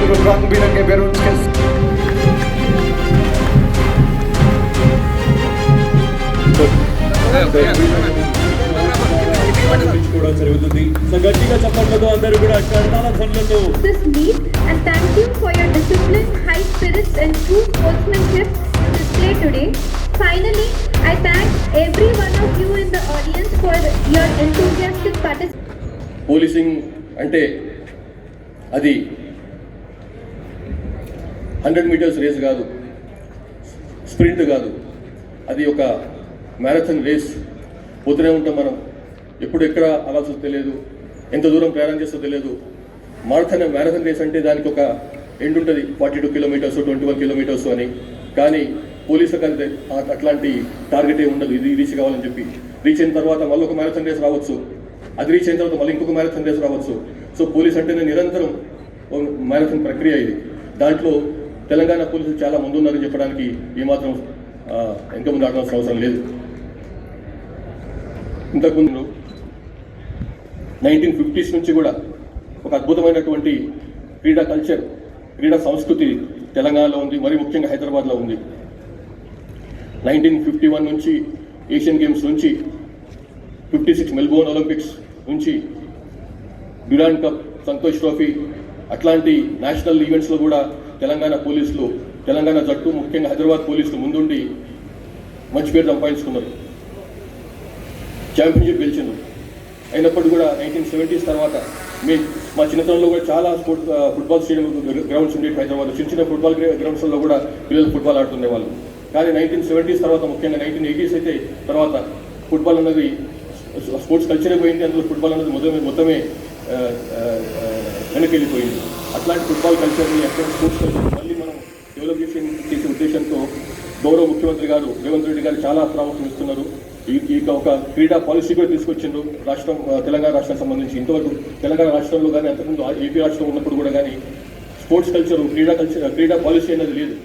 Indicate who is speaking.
Speaker 1: बिल्कुल रंग बिरंगे बैलून्स के
Speaker 2: This meet and thank you for your discipline, high spirits and true sportsmanship displayed today. Finally, I thank every one of you in the audience for your enthusiastic participation.
Speaker 3: Policing అంటే అది 100 metres race కాదు, sprint కాదు, అది ఒక marathon race. పోతూనే ఉంటాం మనం, ఎప్పుడు ఎక్కడ ఆగాల్సి తెలియదు, ఎంత దూరం ప్రయాణం చేస్తో తెలియదు. మ్యారథాన్ రేస్ అంటే దానికి ఒక ఎండ్ ఉంటుంది, 42 కిలోమీటర్స్ 21 కిలోమీటర్స్ అని. కానీ పోలీసులకు అంతే అట్లాంటి టార్గెటే ఉండదు. ఇది రీచ్ కావాలని చెప్పి రీచ్ అయిన తర్వాత మళ్ళీ ఒక మ్యారథాన్ రేస్ రావచ్చు, అది రీచ్ అయిన తర్వాత మళ్ళీ ఇంకొక మ్యారథాన్ రేస్ రావచ్చు. సో పోలీస్ అంటేనే నిరంతరం మ్యారథాన్ ప్రక్రియ ఇది. దాంట్లో తెలంగాణ పోలీసులు చాలా ముందున్నారని చెప్పడానికి ఏమాత్రం ఇంకా ముందు ఆడాల్సిన అవసరం లేదు. ఇంతకుముందు 1950s నుంచి కూడా ఒక అద్భుతమైనటువంటి క్రీడా కల్చర్, క్రీడా సంస్కృతి తెలంగాణలో ఉంది, మరి ముఖ్యంగా హైదరాబాద్లో ఉంది. 1951 నుంచి ఏషియన్ గేమ్స్ నుంచి 56 మెల్బోర్న్ ఒలింపిక్స్ నుంచి డ్యూరాండ్ కప్, సంతోష్ ట్రోఫీ అట్లాంటి నేషనల్ ఈవెంట్స్లో కూడా తెలంగాణ పోలీసులు, తెలంగాణ జట్టు ముఖ్యంగా హైదరాబాద్ పోలీసులు ముందుండి మంచి పేరు సంపాదించుకున్నారు, ఛాంపియన్షిప్ గెలిచింది. అయినప్పటికీ కూడా 1970s తర్వాత మా చిన్నతనంలో కూడా చాలా ఫుట్బాల్ స్టేడియం గ్రౌండ్స్ ఉండేవి హైదరాబాద్లో. చిన్న చిన్న ఫుట్బాల్ గ్రౌండ్స్లో కూడా పిల్లలు ఫుట్బాల్ ఆడుతుండే వాళ్ళు. కానీ 1970s తర్వాత, ముఖ్యంగా 1980s అయితే తర్వాత ఫుట్బాల్ అన్నది స్పోర్ట్స్ కల్చరే పోయింది. అందులో ఫుట్బాల్ అన్నది మొత్తమే వెనక్కి వెళ్ళిపోయింది. అట్లాంటి ఫుట్బాల్ కల్చర్ని, అట్లాంటి స్పోర్ట్స్ కల్చర్ మళ్ళీ మనం డెవలప్ చేసే ఉద్దేశంతో గౌరవ ముఖ్యమంత్రి గారు రేవంత్ రెడ్డి గారు చాలా ప్రాముఖ్యం ఇస్తున్నారు. ఈ ఒక క్రీడా పాలసీ కూడా తీసుకొచ్చిండ్రు రాష్ట్రం, తెలంగాణ రాష్ట్రానికి సంబంధించి. ఇంతవరకు తెలంగాణ రాష్ట్రంలో కానీ, అంతకుముందు ఏపీ రాష్ట్రం ఉన్నప్పుడు కూడా కానీ స్పోర్ట్స్ కల్చర్, క్రీడా పాలసీ అనేది లేదు.